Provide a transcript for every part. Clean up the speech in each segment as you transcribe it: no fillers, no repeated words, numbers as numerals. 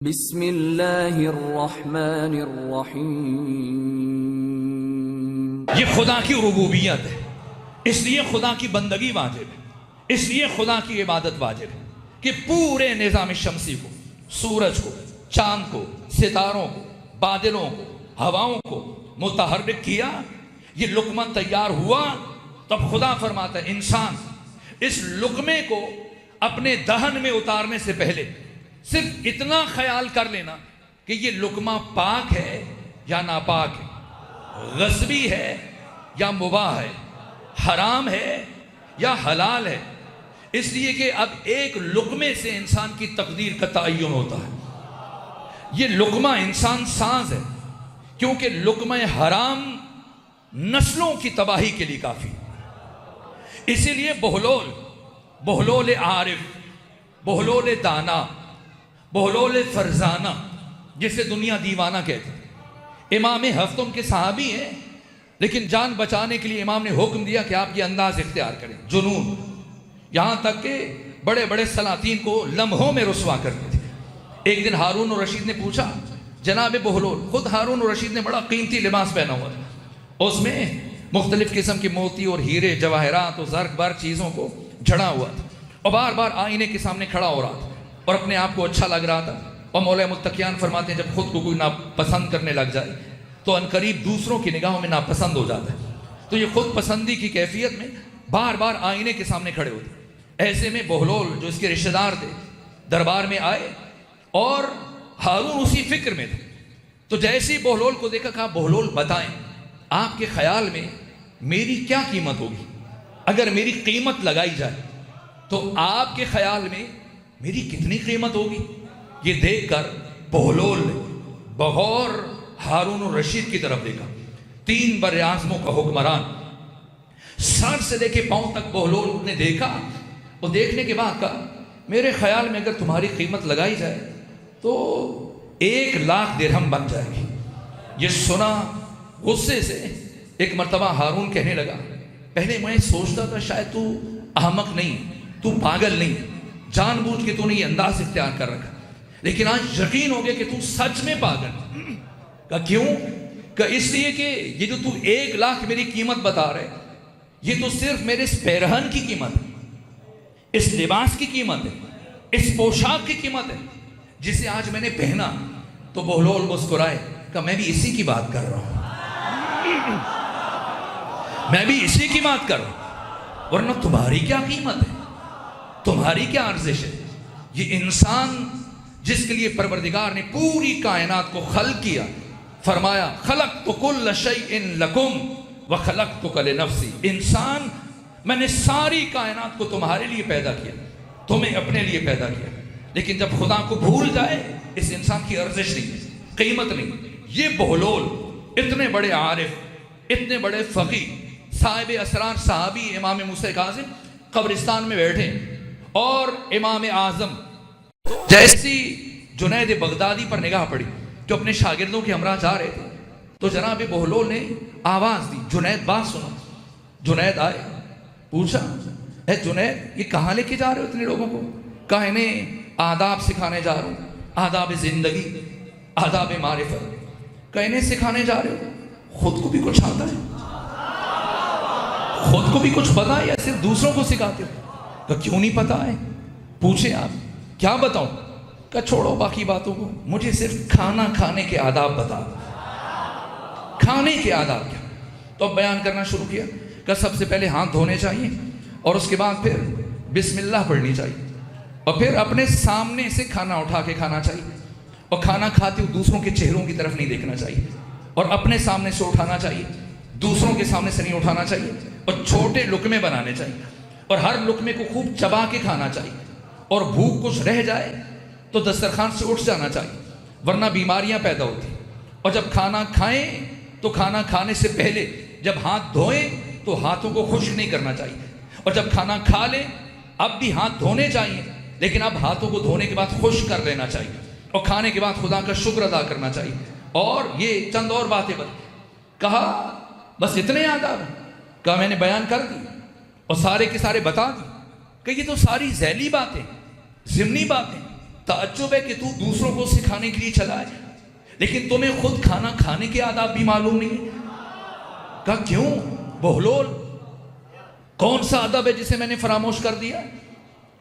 بسم اللہ الرحمن الرحیم۔ یہ خدا کی ربوبیت ہے، اس لیے خدا کی بندگی واجب ہے، اس لیے خدا کی عبادت واجب ہے کہ پورے نظام شمسی کو، سورج کو، چاند کو، ستاروں کو، بادلوں کو، ہواؤں کو متحرک کیا۔ یہ لقمہ تیار ہوا، تب خدا فرماتا ہے انسان اس لقمے کو اپنے دہن میں اتارنے سے پہلے صرف اتنا خیال کر لینا کہ یہ لقمہ پاک ہے یا ناپاک ہے، غصبی ہے یا مباح ہے، حرام ہے یا حلال ہے، اس لیے کہ اب ایک لقمے سے انسان کی تقدیر کا تعین ہوتا ہے۔ یہ لقمہ انسان ساز ہے، کیونکہ لقمہ حرام نسلوں کی تباہی کے لیے کافی، اسی لیے بہلول عارف، بہلول دانا، بہلول فرزانہ، جسے دنیا دیوانہ کہتے ہیں۔ امام حفظ ان کے صحابی ہیں، لیکن جان بچانے کے لیے امام نے حکم دیا کہ آپ یہ انداز اختیار کریں، جنون، یہاں تک کہ بڑے بڑے سلاطین کو لمحوں میں رسوا کرتے تھے۔ ایک دن ہارون الرشید نے پوچھا، جناب بہلول، خود ہارون الرشید نے بڑا قیمتی لباس پہنا ہوا تھا، اس میں مختلف قسم کے موتی اور ہیرے جواہرات اور زرق بار چیزوں کو جڑا ہوا تھا، اور بار بار آئینے کے سامنے کھڑا ہو رہا تھا اور اپنے آپ کو اچھا لگ رہا تھا۔ اور مولا متقیان فرماتے ہیں جب خود کو کوئی ناپسند کرنے لگ جائے تو عنقریب دوسروں کی نگاہوں میں ناپسند ہو جاتا ہے۔ تو یہ خود پسندی کی کیفیت میں بار بار آئینے کے سامنے کھڑے ہوتے۔ ایسے میں بہلول جو اس کے رشتہ دار تھے دربار میں آئے اور ہارون اسی فکر میں تھے، تو جیسے ہی بہلول کو دیکھا، کہا بہلول بتائیں آپ کے خیال میں میری کیا قیمت ہوگی؟ اگر میری قیمت لگائی جائے تو آپ کے خیال میں میری کتنی قیمت ہوگی؟ یہ دیکھ کر بہلول نے بغور ہارون الرشید کی طرف دیکھا، 3 بر اعظموں کا حکمران، سر سے لے کے پاؤں تک بہلول نے دیکھا، اور دیکھنے کے بعد کہا میرے خیال میں اگر تمہاری قیمت لگائی جائے تو 1,00,000 درہم بن جائے گی۔ یہ سنا غصے سے ایک مرتبہ ہارون کہنے لگا، پہلے میں سوچتا تھا شاید تو احمق نہیں، تو پاگل نہیں، جان بوجھ کے تو نے یہ انداز اختیار کر رکھا، لیکن آج یقین ہو گیا کہ تو سچ میں پاگل۔ کہا کیوں؟ کہ اس لیے کہ یہ جو تو 1,00,000 میری قیمت بتا رہے، یہ تو صرف میرے اس پیرہن کی قیمت ہے، اس لباس کی قیمت ہے، اس پوشاک کی قیمت ہے جسے آج میں نے پہنا۔ تو بہلول مسکرائے، کہ میں بھی اسی کی بات کر رہا ہوں، میں بھی اسی کی بات کر رہا ہوں، ورنہ تمہاری کیا قیمت ہے، تمہاری کیا ارزش ہے؟ یہ انسان جس کے لیے پروردگار نے پوری کائنات کو خلق کیا، فرمایا خلقت کل شیء لکم وخلقتک لنفسی، انسان میں نے ساری کائنات کو تمہارے لیے پیدا کیا، تمہیں اپنے لیے پیدا کیا، لیکن جب خدا کو بھول جائے اس انسان کی ارزش نہیں، قیمت نہیں۔ یہ بہلول اتنے بڑے عارف، اتنے بڑے فقیہ، صاحب اسرار صحابی امام موسیٰ کاظم قبرستان میں بیٹھے، اور امام اعظم جیسی جنید بغدادی پر نگاہ پڑی جو اپنے شاگردوں کے ہمراہ جا رہے تھے، تو جناب بہلول نے آواز دی، جنید بات سنا۔ جنید آئے، پوچھا اے جنید یہ کہاں لے کے جا رہے ہو اتنے لوگوں کو؟ کہا انہیں آداب سکھانے جا رہا ہوں، آداب زندگی، آداب معرفت۔ کہا انہیں سکھانے جا رہے ہو، خود کو بھی کچھ آتا ہے، خود کو بھی کچھ پتا ہے یا صرف دوسروں کو سکھاتے ہو؟ کہ کیوں نہیں پتا ہے؟ پوچھے آپ کیا بتاؤں؟ کہ چھوڑو باقی باتوں کو، مجھے صرف کھانا کھانے کے آداب بتا دو، کھانے کے آداب کیا؟ تو اب بیان کرنا شروع کیا کہ سب سے پہلے ہاتھ دھونے چاہیے، اور اس کے بعد پھر بسم اللہ پڑھنی چاہیے، اور پھر اپنے سامنے سے کھانا اٹھا کے کھانا چاہیے، اور کھانا کھاتے ہوئے دوسروں کے چہروں کی طرف نہیں دیکھنا چاہیے، اور اپنے سامنے سے اٹھانا چاہیے، دوسروں کے سامنے سے نہیں اٹھانا چاہیے، اور چھوٹے لقمے بنانے چاہیے، اور ہر لقمے کو خوب چبا کے کھانا چاہیے، اور بھوک کچھ رہ جائے تو دسترخوان سے اٹھ جانا چاہیے، ورنہ بیماریاں پیدا ہوتی ہیں۔ اور جب کھانا کھائیں تو کھانا کھانے سے پہلے جب ہاتھ دھوئیں تو ہاتھوں کو خشک نہیں کرنا چاہیے، اور جب کھانا کھا لیں اب بھی ہاتھ دھونے چاہیے، لیکن اب ہاتھوں کو دھونے کے بعد خشک کر لینا چاہیے، اور کھانے کے بعد خدا کا شکر ادا کرنا چاہیے، اور یہ چند اور باتیں کہا بس اتنے آداب ہیں؟ کہا میں نے بیان کر دی اور سارے کے سارے بتا دی، کہ یہ تو ساری ذیلی باتیں، ضمنی باتیں، تعجب ہے کہ تو دوسروں کو سکھانے کے لیے چلا ہے لیکن تمہیں خود کھانا کھانے کے آداب بھی معلوم نہیں. کہا کیوں بہلول؟ کون سا ادب ہے جسے میں نے فراموش کر دیا؟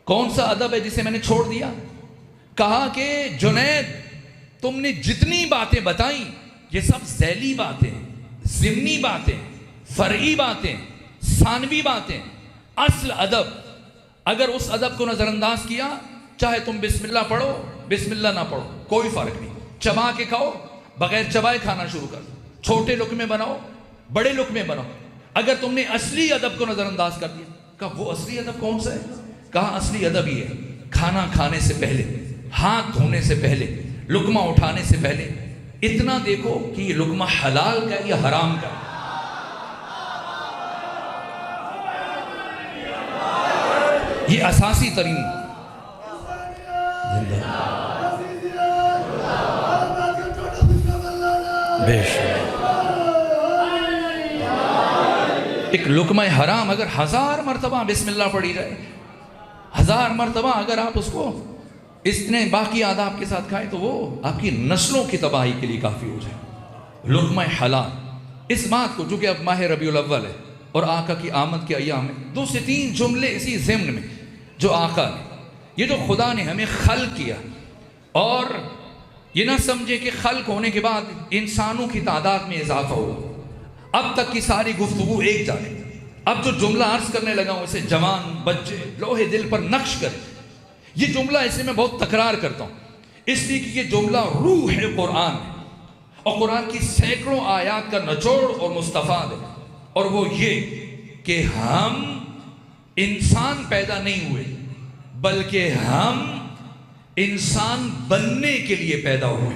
کون سا ادب ہے جسے میں نے چھوڑ دیا؟ کہا کہ جنید تم نے جتنی باتیں بتائیں یہ سب ذیلی باتیں، ضمنی باتیں، فرعی باتیں، ثانوی باتیں. اصل ادب، اگر اس ادب کو نظر انداز کیا، چاہے تم بسم اللہ پڑھو بسم اللہ نہ پڑھو کوئی فرق نہیں، چبا کے کھاؤ بغیر چبائے کھانا شروع کر، چھوٹے لقمے بناؤ بڑے لقمے بناؤ، اگر تم نے اصلی ادب کو نظر انداز کر دیا. کہا وہ اصلی ادب کون سا ہے؟ کہا اصلی ادب یہ ہے کھانا کھانے سے پہلے، ہاتھ دھونے سے پہلے، لقمہ اٹھانے سے پہلے اتنا دیکھو کہ یہ لقمہ حلال کا یا حرام کا. یہ اساسی ترین بے شک. ایک لقمہ حرام اگر 1000 مرتبہ بسم اللہ پڑھی جائے، 1000 مرتبہ اگر آپ اس کو اتنے باقی آداب کے ساتھ کھائیں تو وہ آپ کی نسلوں کی تباہی کے لیے کافی ہو جائے. لقمہ حلال اس بات کو، جو کہ اب ماہ ربیع الاول ہے اور آقا کی آمد کے ایام میں 2 سے 3 جملے اسی ضمن میں جو آقا نے، یہ جو خدا نے ہمیں خلق کیا، اور یہ نہ سمجھے کہ خلق ہونے کے بعد انسانوں کی تعداد میں اضافہ ہوا. اب تک کی ساری گفتگو ایک جانے، اب جو جملہ عرض کرنے لگا ہوں اسے جوان بچے لوہے دل پر نقش کر. یہ جملہ اسے میں بہت تکرار کرتا ہوں اس لیے کہ یہ جملہ روح قرآن ہے اور قرآن کی سینکڑوں آیات کا نچوڑ اور مستفاد ہے. اور وہ یہ کہ ہم انسان پیدا نہیں ہوئے بلکہ ہم انسان بننے کے لیے پیدا ہوئے.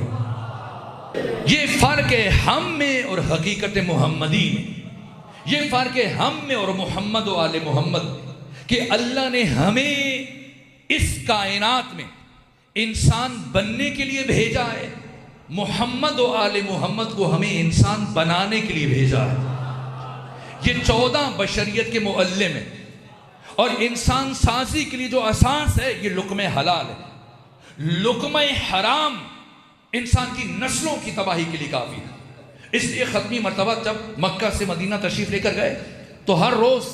یہ فرق ہے ہم میں اور حقیقت محمدی میں. یہ فرق ہے ہم میں اور محمد و آل محمد، کہ اللہ نے ہمیں اس کائنات میں انسان بننے کے لیے بھیجا ہے، محمد و آل محمد کو ہمیں انسان بنانے کے لیے بھیجا ہے. یہ 14 بشریت کے معلم ہیں اور انسان سازی کے لیے جو اساس ہے یہ لقمہ حلال ہے. لقمہ حرام انسان کی نسلوں کی تباہی کے لیے کافی ہے. اس لیے ختمی مرتبہ جب مکہ سے مدینہ تشریف لے کر گئے تو ہر روز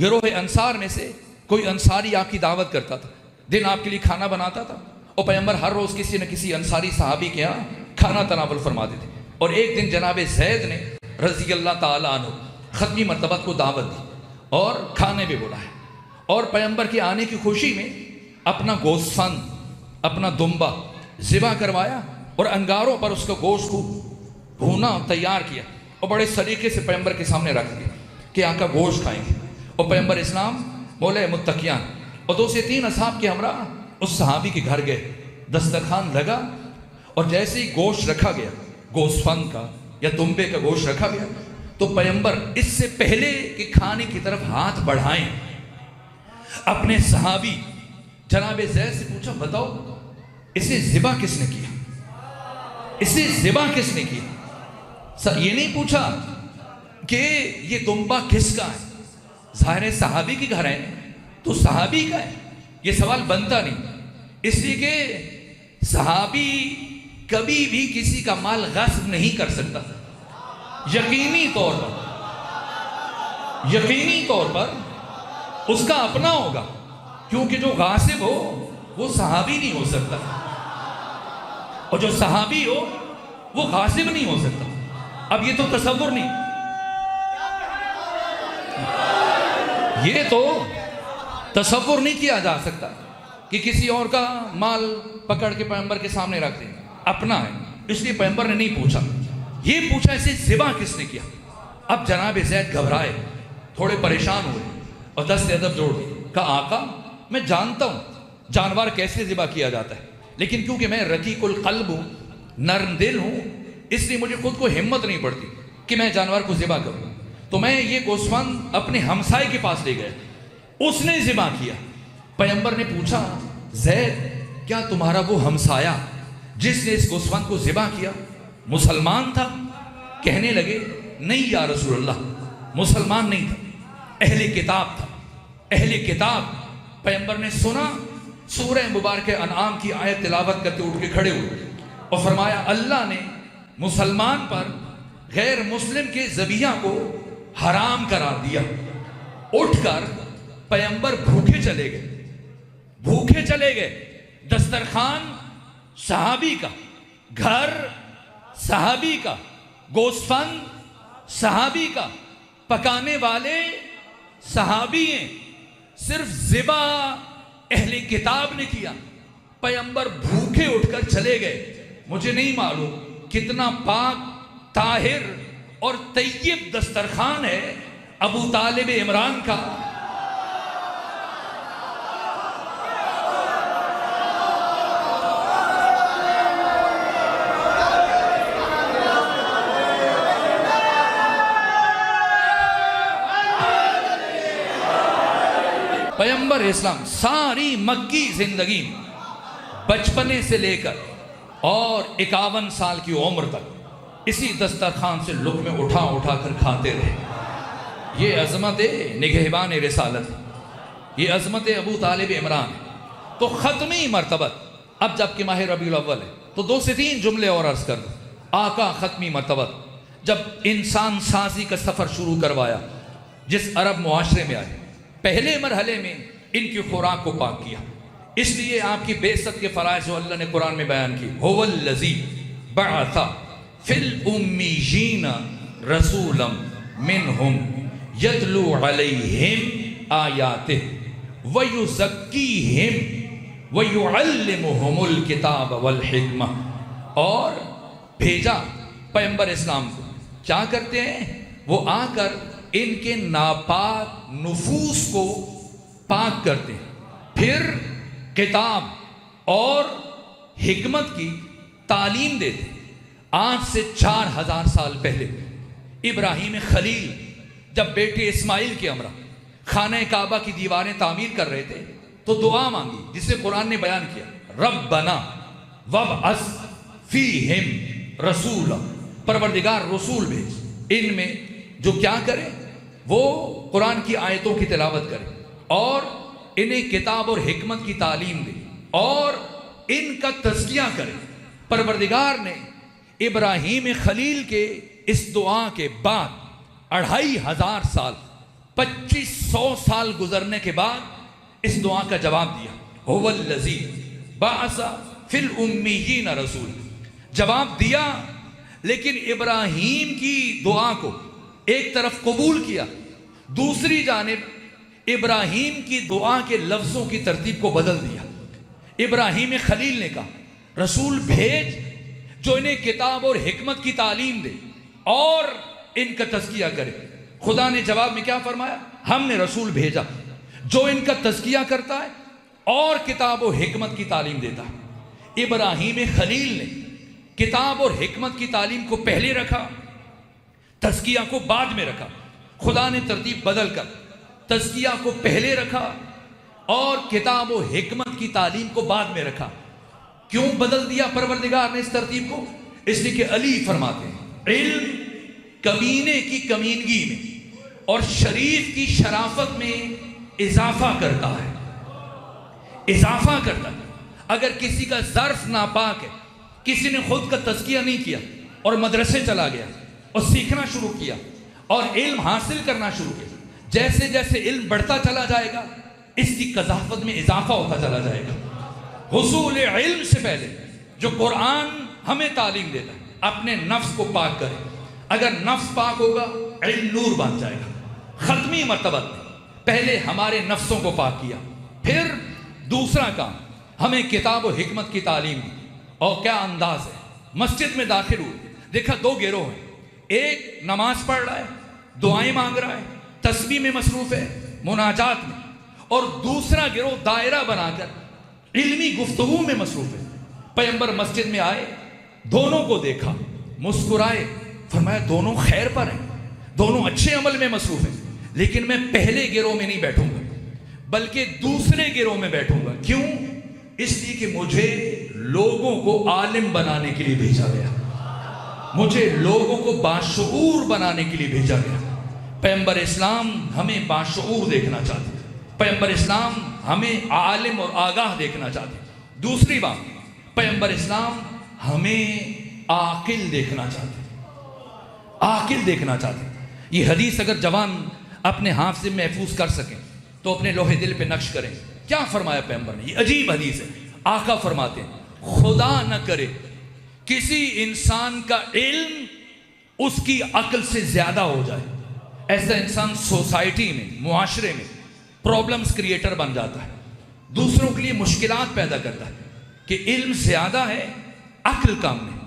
گروہ انصار میں سے کوئی انصاری آپ کی دعوت کرتا تھا، دن آپ کے لیے کھانا بناتا تھا اور پیغمبر ہر روز کسی نہ کسی انصاری صحابی کے یہاں کھانا تناول فرماتے تھے. اور ایک دن جناب زید نے رضی اللہ تعالیٰ عنہ ختمی مرتبہ کو دعوت دی اور کھانے بھی بلایا، اور پیغمبر کے آنے کی خوشی میں اپنا گوسفند، اپنا دمبا ذبح کروایا اور انگاروں پر اس کا گوشت کو بھونا تیار کیا اور بڑے سلیقے سے پیغمبر کے سامنے رکھ دیا کہ آقا گوشت کھائیں گے. اور پیغمبر اسلام مولا متقیان اور 2 سے 3 اصحاب کے ہمراہ اس صحابی کے گھر گئے. دسترخوان لگا اور جیسے ہی گوشت رکھا گیا، گوسفند کا یا دمبے کا گوشت رکھا گیا، تو پیغمبر اس سے پہلے کہ کھانے کی طرف ہاتھ بڑھائیں اپنے صحابی جناب زید سے پوچھا، بتاؤ اسے ذبح کس نے کیا؟ اسے ذبح کس نے کیا؟ یہ نہیں پوچھا کہ یہ دمبا کس کا ہے، ظاہر صحابی کے گھر ہے تو صحابی کا ہے، یہ سوال بنتا نہیں. اس لیے کہ صحابی کبھی بھی کسی کا مال غصب نہیں کر سکتا. یقینی طور پر اس کا اپنا ہوگا، کیونکہ جو غاصب ہو وہ صحابی نہیں ہو سکتا اور جو صحابی ہو وہ غاصب نہیں ہو سکتا. اب یہ تو تصور نہیں، یہ تو تصور نہیں کیا جا سکتا کہ کسی اور کا مال پکڑ کے پیغمبر کے سامنے رکھ دیں. اپنا ہے، اس لیے پیغمبر نے نہیں پوچھا. یہ پوچھا اسے ذبح کس نے کیا. اب جناب زید گھبرائے، تھوڑے پریشان ہوئے اور دست ادب جوڑ دی. کہا آقا میں جانتا ہوں جانور کیسے ذبح کیا جاتا ہے، لیکن کیونکہ میں رقیق القلب ہوں، نرم دل ہوں، اس لیے مجھے خود کو ہمت نہیں پڑتی کہ میں جانور کو ذبح کروں. تو میں یہ گوسفند اپنے ہمسائے کے پاس لے گئے، اس نے ذبح کیا. پیغمبر نے پوچھا زید کیا تمہارا وہ ہمسایہ جس نے اس گوسفند کو ذبح کیا مسلمان تھا؟ کہنے لگے نہیں یا رسول اللہ، مسلمان نہیں تھا، اہل کتاب تھا. اہل کتاب. پیغمبر نے سنا سورہ مبارک انعام کی آیت تلاوت کرتے اٹھ کے کھڑے ہوئے اور فرمایا اللہ نے مسلمان پر غیر مسلم کے ذبیحہ کو حرام قرار دیا. اٹھ کر پیغمبر بھوکے چلے گئے. دسترخوان صحابی کا، گھر صحابی کا، گوسفند صحابی کا، پکانے والے صحابی ہیں. صرف ذبح اہل کتاب نے کیا. پیغمبر بھوکے اٹھ کر چلے گئے. مجھے نہیں معلوم کتنا پاک، طاہر اور طیب دسترخوان ہے ابو طالب عمران کا. پیغمبر اسلام ساری مکی زندگی بچپنے سے لے کر اور 51 سال کی عمر تک اسی دسترخوان سے لقمے اٹھا اٹھا کر کھاتے رہے. یہ عظمت نگہبان رسالت، یہ عظمت ابو طالب عمران. تو ختمی مرتبت، اب جب کہ ماہ ربیع الاول ہے تو 2 سے 3 جملے اور عرض کر دوں. آقا ختمی مرتبت جب انسان سازی کا سفر شروع کروایا، جس عرب معاشرے میں آئے، پہلے مرحلے میں ان کی خوراک کو پاک کیا. اس لیے آپ کی بعثت کے فرائض جو اللہ نے قرآن میں بیان کی، هو الذی بعث فی الامیین رسولا منہم یتلو علیہم آیاتہ ویزکیہم ویعلمہم الکتاب والحکمہ. اور بھیجا پیغمبر اسلام کو، کیا کرتے ہیں؟ وہ آ کر ان کے ناپاک نفوس کو پاک کرتے ہیں، پھر کتاب اور حکمت کی تعلیم دیتے ہیں. آج سے 4000 سال پہلے ابراہیم خلیل جب بیٹے اسماعیل کے ہمراہ خانہ کعبہ کی دیواریں تعمیر کر رہے تھے تو دعا مانگی، جسے قرآن نے بیان کیا، ربنا وابعث فیہم رسولا، پروردگار رسول بھیج ان میں جو کیا کرے، وہ قرآن کی آیتوں کی تلاوت کرے اور انہیں کتاب اور حکمت کی تعلیم دے اور ان کا تزکیہ کرے. پروردگار نے ابراہیم خلیل کے اس دعا کے بعد 2500 سال 2500 سال گزرنے کے بعد اس دعا کا جواب دیا. هو الذی بعث فی الامیین رسول، جواب دیا. لیکن ابراہیم کی دعا کو ایک طرف قبول کیا، دوسری جانب ابراہیم کی دعا کے لفظوں کی ترتیب کو بدل دیا. ابراہیم خلیل نے کہا رسول بھیج جو انہیں کتاب اور حکمت کی تعلیم دے اور ان کا تزکیہ کرے. خدا نے جواب میں کیا فرمایا؟ ہم نے رسول بھیجا جو ان کا تزکیہ کرتا ہے اور کتاب و حکمت کی تعلیم دیتا ہے. ابراہیم خلیل نے کتاب اور حکمت کی تعلیم کو پہلے رکھا، تزکیہ کو بعد میں رکھا. خدا نے ترتیب بدل کر تزکیہ کو پہلے رکھا اور کتاب و حکمت کی تعلیم کو بعد میں رکھا. کیوں بدل دیا پروردگار نے اس ترتیب کو؟ اس لیے کہ علی فرماتے ہیں علم کمینے کی کمینگی میں اور شریف کی شرافت میں اضافہ کرتا ہے، اضافہ کرتا ہے. اگر کسی کا ظرف ناپاک ہے، کسی نے خود کا تزکیہ نہیں کیا اور مدرسے چلا گیا اور سیکھنا شروع کیا اور علم حاصل کرنا شروع کیا، جیسے جیسے علم بڑھتا چلا جائے گا اس کی قذافت میں اضافہ ہوتا چلا جائے گا. حصول علم سے پہلے جو قرآن ہمیں تعلیم دیتا ہے، اپنے نفس کو پاک کرے. اگر نفس پاک ہوگا علم نور بن جائے گا. ختمی مرتبہ پہلے ہمارے نفسوں کو پاک کیا، پھر دوسرا کام ہمیں کتاب و حکمت کی تعلیم دی. اور کیا انداز ہے، مسجد میں داخل ہوئے دیکھا 2 گروہ ہیں. ایک نماز پڑھ رہا ہے، دعائیں مانگ رہا ہے، تسبیح میں مصروف ہے، مناجات میں، اور دوسرا گروہ دائرہ بنا کر علمی گفتگو میں مصروف ہے. پیغمبر مسجد میں آئے، دونوں کو دیکھا، مسکرائے، فرمایا دونوں خیر پر ہیں، دونوں اچھے عمل میں مصروف ہیں، لیکن میں پہلے گروہ میں نہیں بیٹھوں گا بلکہ دوسرے گروہ میں بیٹھوں گا. کیوں؟ اس لیے کہ مجھے لوگوں کو عالم بنانے کے لیے بھیجا گیا، مجھے لوگوں کو باشعور بنانے کے لیے بھیجا گیا. پیغمبر اسلام ہمیں باشعور دیکھنا چاہتے ہیں. پیغمبر اسلام ہمیں عالم اور آگاہ دیکھنا چاہتے ہیں۔ دوسری بات، پیغمبر اسلام ہمیں عاقل دیکھنا چاہتے ہیں، عاقل دیکھنا چاہتے ہیں۔ یہ حدیث اگر جوان اپنے حافظے میں محفوظ کر سکیں تو اپنے لوہے دل پہ نقش کریں۔ کیا فرمایا پیغمبر نے؟ یہ عجیب حدیث ہے۔ آقا فرماتے ہیں خدا نہ کرے کسی انسان کا علم اس کی عقل سے زیادہ ہو جائے، ایسا انسان سوسائٹی میں، معاشرے میں پرابلمز کریٹر بن جاتا ہے، دوسروں کے لیے مشکلات پیدا کرتا ہے کہ علم زیادہ ہے عقل کم ہے۔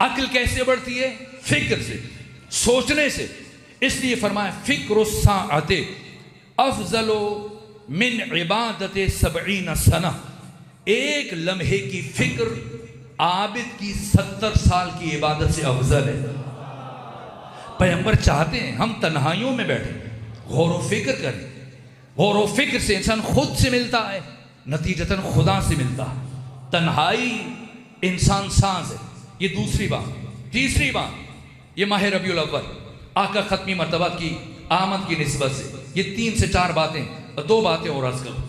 عقل کیسے بڑھتی ہے؟ فکر سے، سوچنے سے۔ اس لیے فرمایا فکر الساعۃ افضل من عبادت 70 سنہ، ایک لمحے کی فکر عابد کی 70 سال کی عبادت سے افضل ہے۔ پیغمبر چاہتے ہیں ہم تنہائیوں میں بیٹھیں، غور و فکر کریں۔ غور و فکر سے انسان خود سے ملتا ہے، نتیجتاً خدا سے ملتا ہے۔ تنہائی انسان ساز ہے، یہ دوسری بات۔ تیسری بات، یہ ماہ ربیع الاول آقا ختمی مرتبہ کی آمد کی نسبت سے یہ 3 سے 4 باتیں، 2 باتیں اور عرض کروں۔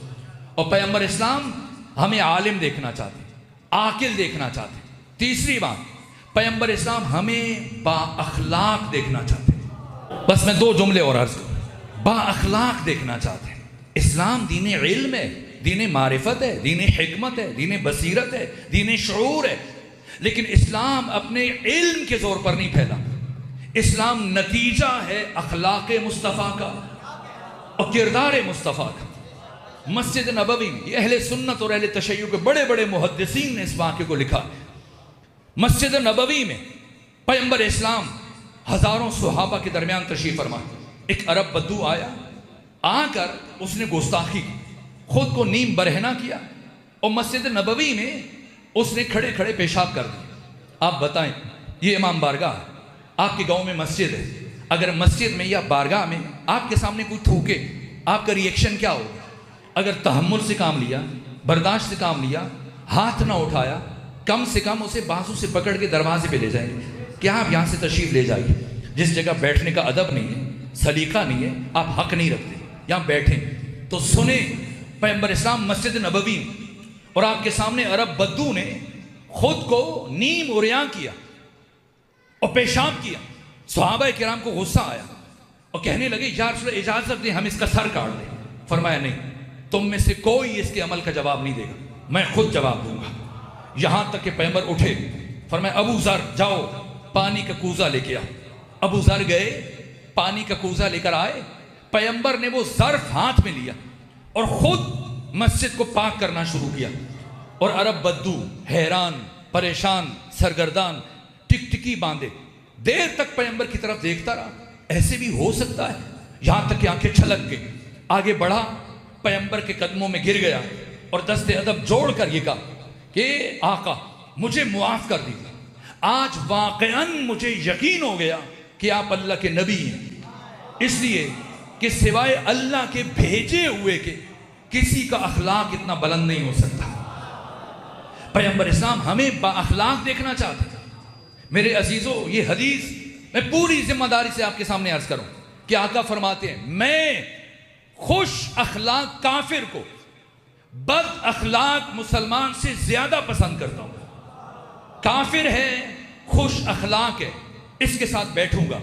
اور پیغمبر اسلام ہمیں عالم دیکھنا چاہتے ہیں، عاقل دیکھنا چاہتے ہیں۔ تیسری بات، پیغمبر اسلام ہمیں با اخلاق دیکھنا چاہتے ہیں۔ بس میں 2 جملے اور عرض کروں۔ با اخلاق دیکھنا چاہتے ہیں۔ اسلام دین علم ہے، دین معرفت ہے، دین حکمت ہے، دین بصیرت ہے، دین شعور ہے، لیکن اسلام اپنے علم کے زور پر نہیں پھیلا۔ اسلام نتیجہ ہے اخلاق مصطفیٰ کا اور کردار مصطفیٰ کا۔ مسجد نبوی میں یہ اہل سنت اور اہل تشیع کے بڑے بڑے محدثین نے اس واقعے کو لکھا۔ مسجد نبوی میں پیغمبر اسلام ہزاروں صحابہ کے درمیان تشریف فرما، ایک عرب بدو آیا، آ کر اس نے گستاخی کی، خود کو نیم برہنہ کیا اور مسجد نبوی میں اس نے کھڑے کھڑے پیشاب کر دیا۔ آپ بتائیں، یہ امام بارگاہ ہے، آپ کے گاؤں میں مسجد ہے، اگر مسجد میں یا بارگاہ میں آپ کے سامنے کوئی تھوکے، آپ کا ریئیکشن کیا ہوگا؟ اگر تحمل سے کام لیا، برداشت سے کام لیا، ہاتھ نہ اٹھایا، کم سے کم اسے بازو سے پکڑ کے دروازے پہ لے جائیں گے کہ آپ یہاں سے تشریف لے جائیے، جس جگہ بیٹھنے کا ادب نہیں ہے، سلیقہ نہیں ہے، آپ حق نہیں رکھتے یہاں بیٹھیں۔ تو سنیں پیغمبر اسلام مسجد نبوی میں، اور آپ کے سامنے عرب بدو نے خود کو نیم عریاں کیا اور پیشاب کیا۔ صحابہ کرام کو غصہ آیا اور کہنے لگے یا رسول اللہ اجازت دیں ہم اس کا سر کاٹ دیں۔ فرمایا نہیں، تم میں سے کوئی اس کے عمل کا جواب نہیں دے گا، میں خود جواب دوں گا۔ یہاں تک کہ پیغمبر اٹھے، فرمایا ابو ذر جاؤ پانی کا کوزہ لے کے آؤ۔ ابو ذر گئے، پانی کا کوزہ لے کر آئے۔ پیغمبر نے وہ ظرف ہاتھ میں لیا اور خود مسجد کو پاک کرنا شروع کیا، اور عرب بدو حیران، پریشان، سرگردان، ٹکٹکی باندھے دیر تک پیغمبر کی طرف دیکھتا رہا، ایسے بھی ہو سکتا ہے؟ یہاں تک کہ آنکھیں چھلک گئی، آگے بڑھا، پیغمبر کے قدموں میں گر گیا اور دست ادب جوڑ کر یہ کہا کہ آقا مجھے معاف کر دیجیے، آج واقعاً مجھے یقین ہو گیا کہ آپ اللہ کے نبی ہیں، اس لیے کہ سوائے اللہ کے بھیجے ہوئے کے کسی کا اخلاق اتنا بلند نہیں ہو سکتا۔ پیغمبر اسلام ہمیں با اخلاق دیکھنا چاہتے ہیں۔ میرے عزیزوں، یہ حدیث میں پوری ذمہ داری سے آپ کے سامنے عرض کروں کہ آقا فرماتے ہیں میں خوش اخلاق کافر کو بد اخلاق مسلمان سے زیادہ پسند کرتا ہوں۔ کافر ہے، خوش اخلاق ہے، اس کے ساتھ بیٹھوں گا۔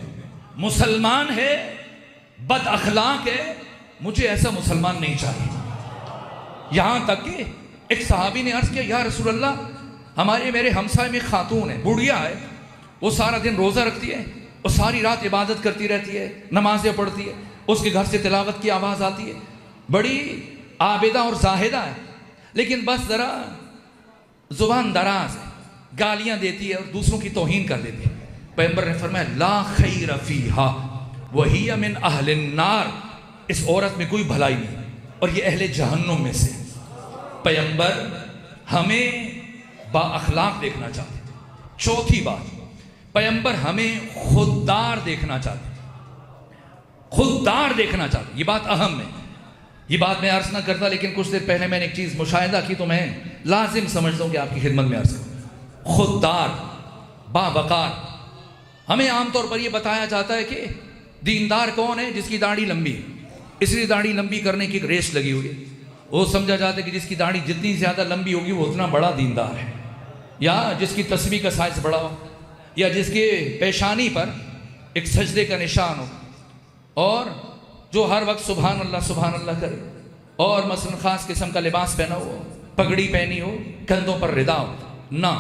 مسلمان ہے، بد اخلاق ہے، مجھے ایسا مسلمان نہیں چاہیے۔ یہاں تک کہ ایک صحابی نے عرض کیا یا رسول اللہ ہمارے میرے ہمسائے میں خاتون ہے، بوڑھیا ہے، وہ سارا دن روزہ رکھتی ہے اور ساری رات عبادت کرتی رہتی ہے، نمازیں پڑھتی ہے، اس کے گھر سے تلاوت کی آواز آتی ہے، بڑی عابدہ اور زاہدہ ہے، لیکن بس ذرا زبان دراز ہے، گالیاں دیتی ہے اور دوسروں کی توہین کر دیتی ہے۔ پیغمبر نے فرمایا لا خیر فیہا وہی من اہل النار، اس عورت میں کوئی بھلائی نہیں اور یہ اہل جہنم میں سے۔ پیغمبر ہمیں با اخلاق دیکھنا چاہتے ہیں۔ چوتھی بات، پیغمبر ہمیں خوددار دیکھنا چاہتے ہیں، خوددار دیکھنا چاہتے ہیں۔ یہ بات اہم ہے، یہ بات میں عرض نہ کرتا، لیکن کچھ دیر پہلے میں نے ایک چیز مشاہدہ کی تو میں لازم سمجھتا ہوں کہ آپ کی خدمت میں عرض کروں۔ خوددار، با وقار۔ ہمیں عام طور پر یہ بتایا جاتا ہے کہ دیندار کون ہے؟ جس کی داڑھی لمبی ہے، اس لیے داڑھی لمبی کرنے کی ایک ریس لگی ہوئی ہے۔ وہ سمجھا جاتا ہے کہ جس کی داڑھی جتنی زیادہ لمبی ہوگی وہ اتنا بڑا دیندار ہے، یا جس کی تسبیح کا سائز بڑا ہو، یا جس کے پیشانی پر ایک سجدے کا نشان ہو، اور جو ہر وقت سبحان اللہ کرے، اور مثلا خاص قسم کا لباس پہنا ہو، پگڑی پہنی ہو، کندھوں پر ردا ہو۔ نہ،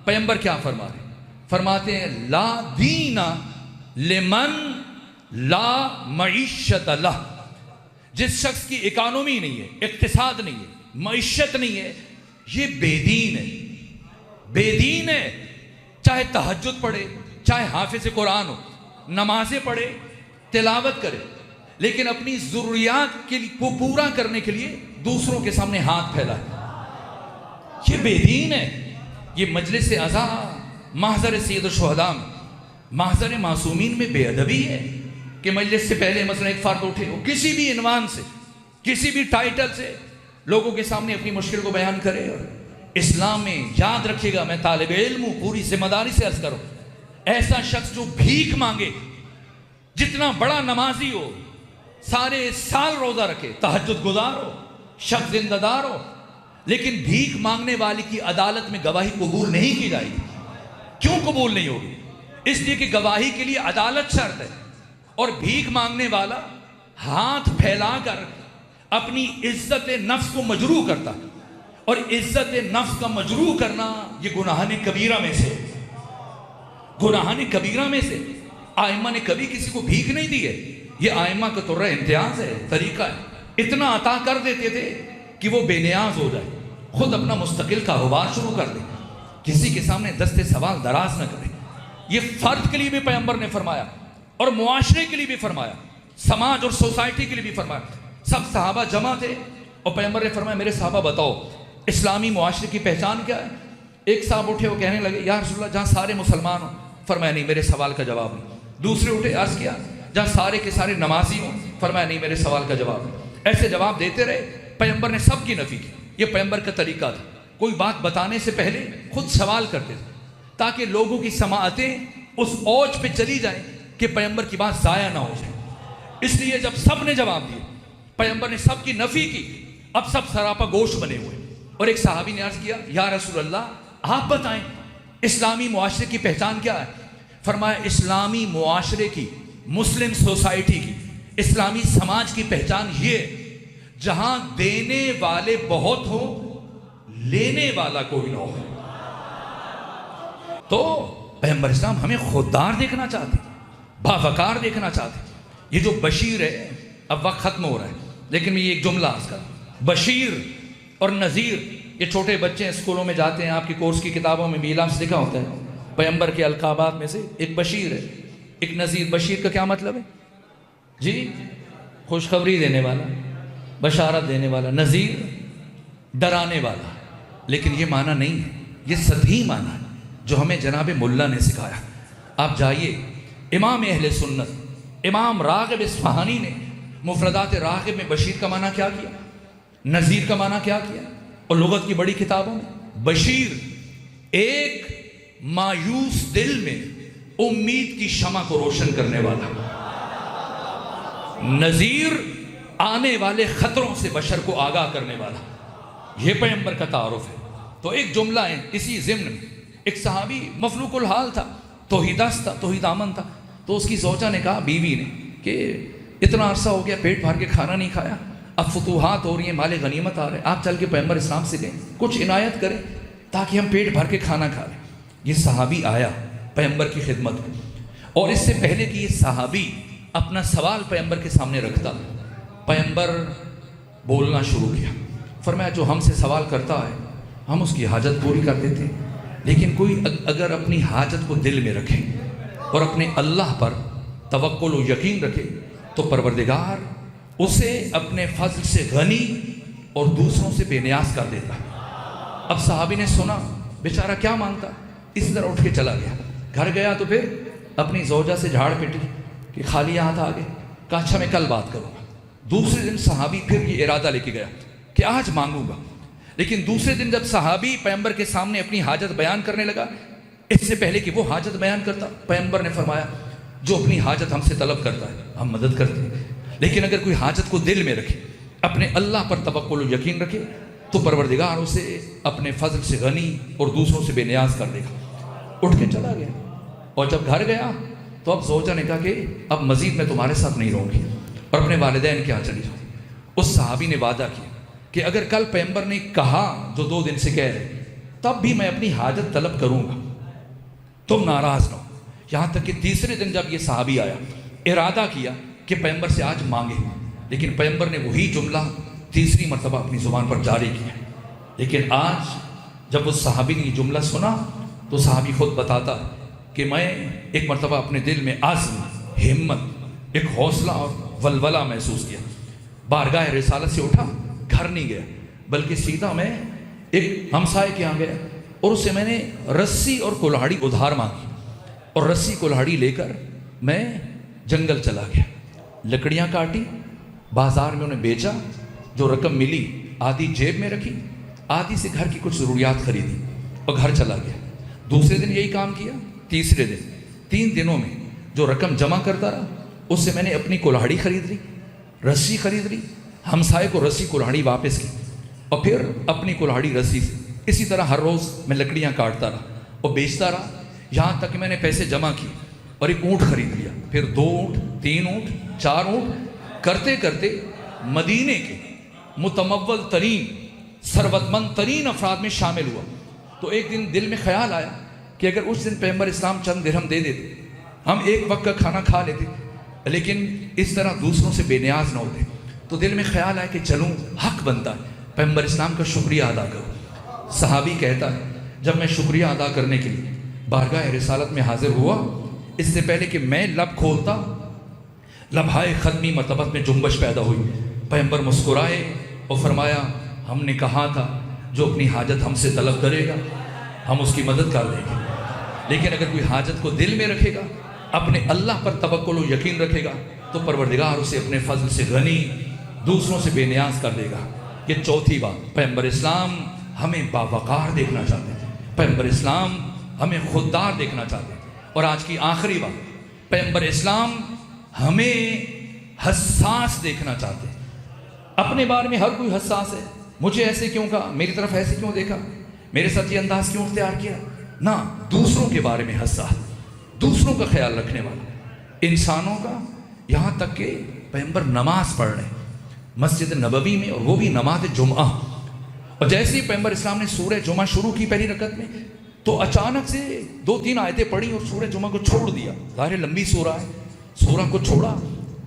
پیغمبر کیا فرما رہے ہیں؟ فرماتے ہیں لا دین لمن لا معیشت لہ، جس شخص کی اکانومی نہیں ہے، اقتصاد نہیں ہے، معیشت نہیں ہے، یہ بے دین ہے، بے دین ہے۔ چاہے تہجد پڑھے، چاہے حافظ قرآن ہو، نمازیں پڑھے، تلاوت کرے، لیکن اپنی ضروریات کو پورا کرنے کے لیے دوسروں کے سامنے ہاتھ پھیلائے، یہ بے دین ہے۔ یہ مجلس عزا محضر سید الشہداء میں، محضر معصومین میں بے ادبی ہے کہ مجلس سے پہلے مثلا ایک فرد اٹھے ہو، کسی بھی عنوان سے، کسی بھی ٹائٹل سے لوگوں کے سامنے اپنی مشکل کو بیان کرے۔ اور اسلام میں یاد رکھیے گا، میں طالب علم ہوں، پوری ذمہ داری سے عرض کروں، ایسا شخص جو بھیک مانگے، جتنا بڑا نمازی ہو، سارے سال روزہ رکھے، تہجد گزار ہو، شب زندہ دار ہو، لیکن بھیک مانگنے والے کی عدالت میں گواہی قبول نہیں کی جائے گی۔ کیوں قبول نہیں ہوگی؟ اس لیے کہ گواہی کے لیے عدالت شرط ہے، اور بھیک مانگنے والا ہاتھ پھیلا کر اپنی عزت نفس کو مجروح کرتا، اور عزت نفس کا مجروح کرنا یہ گناہان کبیرہ میں سے، گناہان کبیرہ میں سے۔ آئمہ نے کبھی کسی کو بھیک نہیں دی ہے، یہ آئمہ کا طرح امتیاز ہے، طریقہ ہے۔ اتنا عطا کر دیتے تھے کہ وہ بے نیاز ہو جائے، خود اپنا مستقل کاروبار شروع کر دے، کسی کے سامنے دست سوال دراز نہ کرے۔ یہ فرد کے لیے بھی پیغمبر نے فرمایا، اور معاشرے کے لیے بھی فرمایا، سماج اور سوسائٹی کے لیے بھی فرمایا۔ سب صحابہ جمع تھے اور پیغمبر نے فرمایا میرے صحابہ بتاؤ اسلامی معاشرے کی پہچان کیا ہے؟ ایک صاحب اٹھے وہ کہنے لگے یا رسول اللہ جہاں سارے مسلمان ہوں، فرمایا نہیں میرے سوال کا جواب نہیں۔ دوسرے اٹھے عرض کیا جہاں سارے کے سارے نمازی ہوں، فرمایا نہیں میرے سوال کا جواب نہیں۔ ایسے جواب دیتے رہے، پیغمبر نے سب کی نفی کی۔ یہ پیغمبر کا طریقہ تھا، کوئی بات بتانے سے پہلے خود سوال کرتے تھے تاکہ لوگوں کی سماعتیں اس اوج پہ چلی جائیں کہ پیغمبر کی بات ضائع نہ ہو جائے۔ اس لیے جب سب نے جواب دیے، پیغمبر نے سب کی نفی کی، اب سب سراپا گوشت بنے ہوئے۔ اور ایک صحابی نے عرض کیا یا رسول اللہ آپ بتائیں اسلامی معاشرے کی پہچان کیا ہے؟ فرمایا اسلامی معاشرے کی، مسلم سوسائٹی کی، اسلامی سماج کی پہچان یہ ہے جہاں دینے والے بہت ہوں لینے والا کوئی نہ ہو۔ تو پیغمبر اسلام ہمیں خوددار دیکھنا چاہتے، باوقار دیکھنا چاہتے۔ یہ جو بشیر ہے، اب وقت ختم ہو رہا ہے لیکن میں یہ ایک جملہ عرض کروں، بشیر اور نذیر، یہ چھوٹے بچے اسکولوں میں جاتے ہیں، آپ کی کورس کی کتابوں میں میلاد لکھا ہوتا ہے پیغمبر کے القابات میں سے ایک بشیر ہے، ایک نذیر۔ بشیر کا کیا مطلب ہے جی؟ خوشخبری دینے والا، بشارت دینے والا۔ نذیر ڈرانے والا، لیکن یہ معنی نہیں ہے، یہ سطحی معنی ہے جو ہمیں جناب ملا نے سکھایا۔ آپ جائیے امام اہل سنت امام راغب اصفہانی نے مفردات راغب میں بشیر کا معنی کیا کیا، نذیر کا معنی کیا کیا، اور لغت کی بڑی کتابوں میں بشیر ایک مایوس دل میں امید کی شمع کو روشن کرنے والا، نذیر آنے والے خطروں سے بشر کو آگاہ کرنے والا۔ یہ پیغمبر کا تعارف ہے۔ تو ایک جملہ ہے اسی ضمن میں، ایک صحابی مفلوق الحال تھا، توحیدست تھا، توحید آمن تھا، تو اس کی زوجہ نے کہا بیوی نے کہ اتنا عرصہ ہو گیا پیٹ بھر کے کھانا نہیں کھایا، اب فتوحات ہو رہی ہیں، مال غنیمت آ رہے، آپ چل کے پیغمبر اسلام سے لیں، کچھ عنایت کریں تاکہ ہم پیٹ بھر کے کھانا کھا لیں۔ یہ صحابی آیا پیغمبر کی خدمت میں، اور اس سے پہلے کہ یہ صحابی اپنا سوال پیغمبر کے سامنے رکھتا، پیغمبر بولنا شروع کیا۔ فرمایا جو ہم سے سوال کرتا ہے ہم اس کی حاجت پوری کر دیتے، لیکن کوئی اگر اپنی حاجت کو دل میں رکھے اور اپنے اللہ پر توکل و یقین رکھے تو پروردگار اسے اپنے فضل سے غنی اور دوسروں سے بے نیاز کر دیتا۔ اب صحابی نے سنا بیچارہ کیا مانگتا، اس طرح اٹھ کے چلا گیا، گھر گیا تو پھر اپنی زوجہ سے جھاڑ پیٹی کہ خالی ہاتھ آ گئے، کہا اچھا میں کل بات کروں گا۔ دوسرے دن صحابی پھر یہ ارادہ لے کے گیا کہ آج مانگوں گا، لیکن دوسرے دن جب صحابی پیغمبر کے سامنے اپنی حاجت بیان کرنے لگا، اس سے پہلے کہ وہ حاجت بیان کرتا، پیغمبر نے فرمایا جو اپنی حاجت ہم سے طلب کرتا ہے ہم مدد کرتے ہیں، لیکن اگر کوئی حاجت کو دل میں رکھے اپنے اللہ پر توکل و یقین رکھے تو پروردگار اسے اپنے فضل سے غنی اور دوسروں سے بے نیاز کر دے گا۔ اٹھ کے چلا گیا، اور جب گھر گیا تو اب زوجہ نے کہا کہ اب مزید میں تمہارے ساتھ نہیں رہوں گی اور اپنے والدین کے یہاں چلی جاؤں۔ اس صحابی نے وعدہ کیا کہ اگر کل پیغمبر نے کہا جو 2 دن سے کہہ رہے تب بھی میں اپنی حاجت طلب کروں گا، تم ناراض نہ ہو۔ یہاں تک کہ تیسرے دن جب یہ صحابی آیا، ارادہ کیا کہ پیغمبر سے آج مانگے، لیکن پیغمبر نے وہی جملہ تیسری مرتبہ اپنی زبان پر جاری کیا۔ لیکن آج جب اس صحابی نے یہ جملہ سنا تو صحابی خود بتاتا ہے کہ میں ایک مرتبہ اپنے دل میں عزم، ہمت، ایک حوصلہ اور ولولہ محسوس کیا۔ بارگاہ رسالت سے اٹھا، گھر نہیں گیا بلکہ سیدھا میں ایک ہمسائے کے یہاں گیا اور اس سے میں نے رسی اور کلہاڑی ادھار مانگی، اور رسی کلہاڑی لے کر میں جنگل چلا گیا، لکڑیاں کاٹی، بازار میں انہیں بیچا، جو رقم ملی آدھی جیب میں رکھی، آدھی سے گھر کی کچھ ضروریات خریدی اور گھر چلا گیا۔ دوسرے دن یہی کام کیا، تیسرے دن، 3 دنوں میں جو رقم جمع کرتا رہا اس سے میں نے اپنی کلہاڑی خرید لی، رسی خرید لی، ہمسائے کو رسی کلہاڑی واپس کی، اور پھر اپنی کلہاڑی رسی سے اسی طرح ہر روز میں لکڑیاں کاٹتا رہا اور بیچتا رہا، یہاں تک کہ میں نے پیسے جمع کیے اور ایک اونٹ خرید لیا، پھر 2 اونٹ، 3 اونٹ، 4 اونٹ، کرتے کرتے مدینے کے متمول ترین، ثروت مند ترین افراد میں شامل ہوا۔ تو ایک دن دل میں خیال آیا کہ اگر اس دن پیغمبر اسلام چند درہم دے دیتے، ہم ایک وقت کا کھانا کھا لیتے، لیکن اس طرح دوسروں سے بے نیاز نہ ہوتے۔ تو دل میں خیال آیا کہ چلوں، حق بنتا ہے پیغمبر اسلام کا شکریہ ادا کرو۔ صحابی کہتا ہے جب میں شکریہ ادا کرنے کے لیے بارگاہ رسالت میں حاضر ہوا، اس سے پہلے کہ میں لب کھولتا، لبھائے ختمی مرتبت میں جنبش پیدا ہوئی۔ پیغمبر مسکرائے اور فرمایا ہم نے کہا تھا جو اپنی حاجت ہم سے طلب کرے گا ہم اس کی مدد کر دیں گے، لیکن اگر کوئی حاجت کو دل میں رکھے گا، اپنے اللہ پر توکل و یقین رکھے گا تو پروردگار اسے اپنے فضل سے غنی، دوسروں سے بے نیاز کر دے گا۔ یہ چوتھی بات، پیغمبر اسلام ہمیں باوقار دیکھنا چاہتے ہیں، پیغمبر اسلام ہمیں خوددار دیکھنا چاہتے ہیں۔ اور آج کی آخری بات، پیغمبر اسلام ہمیں حساس دیکھنا چاہتے ہیں۔ اپنے بارے میں ہر کوئی حساس ہے، مجھے ایسے کیوں کہا، میری طرف ایسے کیوں دیکھا، میرے ساتھ یہ انداز کیوں اختیار کیا، نہ، دوسروں کے بارے میں حساس، دوسروں کا خیال رکھنے والا، انسانوں کا، یہاں تک کہ پیغمبر نماز پڑھ رہے مسجد نبوی میں، اور وہ بھی نماز جمعہ، اور جیسے ہی پیغمبر اسلام نے سورہ جمعہ شروع کی پہلی رکعت میں تو اچانک سے 2-3 آیتیں پڑھی اور سورہ جمعہ کو چھوڑ دیا۔ ظاہر لمبی سورہ ہے، سورہ کو چھوڑا،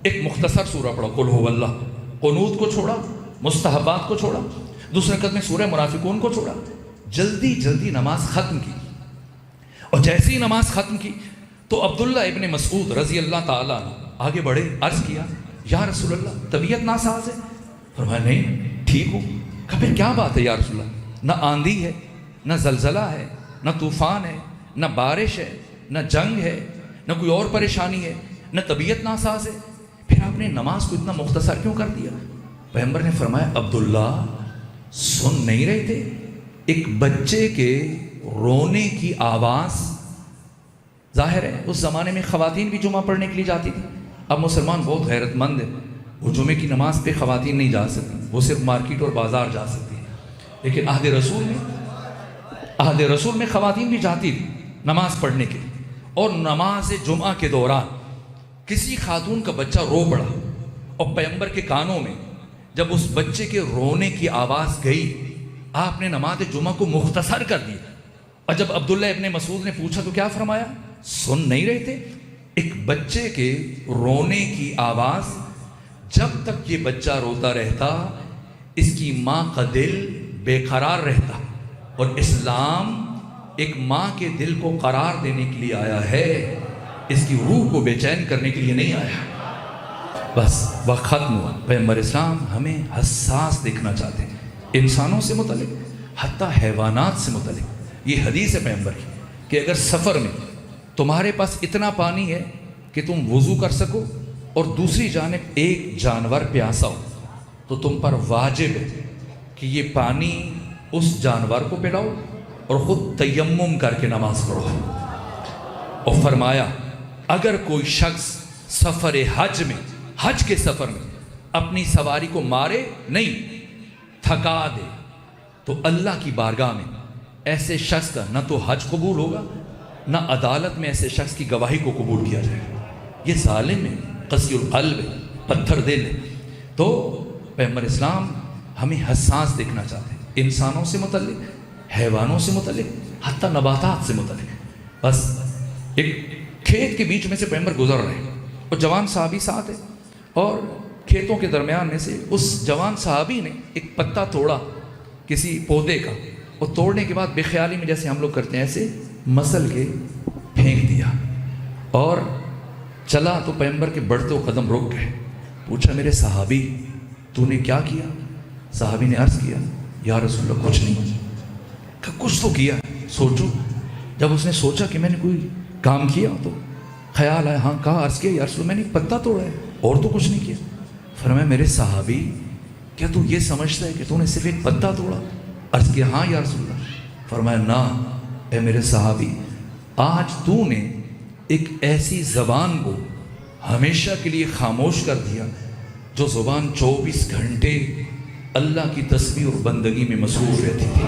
ایک مختصر سورہ پڑھا قل هو اللہ، قنوت کو چھوڑا، مستحبات کو چھوڑا، دوسرے رکعت میں سورہ منافقون کو چھوڑا، جلدی جلدی نماز ختم کی۔ اور جیسے ہی نماز ختم کی تو عبداللہ ابن مسعود رضی اللہ تعالیٰ آگے بڑھے، عرض کیا یا رسول اللہ طبیعت ناساز ہے؟ فرمایا نہیں، ٹھیک ہوں۔ کہا پھر کیا بات ہے یا رسول اللہ؟ نہ آندھی ہے، نہ زلزلہ ہے، نہ طوفان ہے، نہ بارش ہے، نہ جنگ ہے، نہ کوئی اور پریشانی ہے، نہ طبیعت ناساز ہے، پھر آپ نے نماز کو اتنا مختصر کیوں کر دیا؟ پیغمبر نے فرمایا عبداللہ سن نہیں رہے تھے ایک بچے کے رونے کی آواز؟ ظاہر ہے اس زمانے میں خواتین بھی جمعہ پڑھنے کے لیے جاتی تھی، اب مسلمان بہت غیرت مند ہے، وہ جمعے کی نماز پہ خواتین نہیں جا سکتی، وہ صرف مارکیٹ اور بازار جا سکتی ہیں، لیکن عہد رسول میں خواتین بھی جاتی تھی نماز پڑھنے کے لیے۔ اور نماز جمعہ کے دوران کسی خاتون کا بچہ رو پڑا اور پیغمبر کے کانوں میں جب اس بچے کے رونے کی آواز گئی، آپ نے نماز جمعہ کو مختصر کر دیا۔ اور جب عبداللہ ابن مسعود نے پوچھا تو کیا فرمایا؟ سن نہیں رہے تھے ایک بچے کے رونے کی آواز؟ جب تک یہ بچہ روتا رہتا اس کی ماں کا دل بے قرار رہتا، اور اسلام ایک ماں کے دل کو قرار دینے کے لیے آیا ہے، اس کی روح کو بے چین کرنے کے لیے نہیں آیا۔ بس وقت ختم ہوا۔ پیغمبر اسلام ہمیں حساس دیکھنا چاہتے ہیں، انسانوں سے متعلق، حتیٰ حیوانات سے متعلق۔ یہ حدیث ہے پیغمبر کی کہ اگر سفر میں تمہارے پاس اتنا پانی ہے کہ تم وضو کر سکو اور دوسری جانب ایک جانور پیاسا ہو تو تم پر واجب ہے کہ یہ پانی اس جانور کو پلاؤ اور خود تیمم کر کے نماز پڑھو۔ اور فرمایا اگر کوئی شخص سفر حج میں، حج کے سفر میں اپنی سواری کو مارے نہیں، تھکا دے، تو اللہ کی بارگاہ میں ایسے شخص کا نہ تو حج قبول ہوگا، نہ عدالت میں ایسے شخص کی گواہی کو قبول کیا جائے گا۔ یہ ظالم ہے، قسی القلب ہے، پتھر دل ہے۔ تو پیغمبر اسلام ہمیں حساس دیکھنا چاہتے ہیں، انسانوں سے متعلق، حیوانوں سے متعلق، حتیٰ نباتات سے متعلق۔ بس ایک کھیت کے بیچ میں سے پیغمبر گزر رہے ہیں اور جوان صحابی ساتھ ہے، اور کھیتوں کے درمیان میں سے اس جوان صحابی نے ایک پتا توڑا کسی پودے کا، اور توڑنے کے بعد بے خیالی میں جیسے ہم لوگ کرتے ہیں ایسے مسل کے پھینک دیا اور چلا، تو پیغمبر کے بڑھتے ہوئے قدم رک گئے۔ پوچھا میرے صحابی تو نے کیا کیا؟ صحابی نے عرض کیا یا رسول اللہ کچھ نہیں۔ کہ کچھ تو کیا، سوچو۔ جب اس نے سوچا کہ میں نے کوئی کام کیا تو خیال آیا، ہاں کہا، عرض کیا یا رسول اللہ میں نے ایک پتا توڑا ہے اور تو کچھ نہیں کیا۔ فرمایا میرے صحابی کیا تو یہ سمجھتا ہے کہ تو نے صرف ایک پتا توڑا؟ عرض کیا ہاں یا رسول اللہ۔ فرمایا نہ اے میرے صحابی، آج تو نے ایک ایسی زبان کو ہمیشہ کے لیے خاموش کر دیا جو زبان 24 گھنٹے اللہ کی تسبیح اور بندگی میں مصروف رہتی تھی۔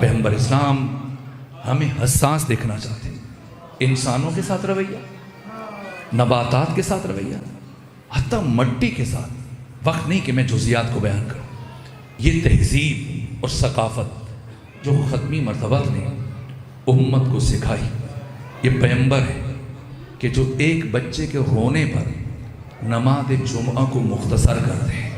پیغمبر اسلام ہمیں حساس دیکھنا چاہتے ہیں، انسانوں کے ساتھ رویہ، نباتات کے ساتھ رویہ، حتیٰ مٹی کے ساتھ۔ وقت نہیں کہ میں جزیات کو بیان کروں۔ یہ تہذیب اور ثقافت جو ختمی مرتبہ نے امت کو سکھائی، یہ پیغمبر ہے کہ جو ایک بچے کے رونے پر نماز جمعہ کو مختصر کر دیں۔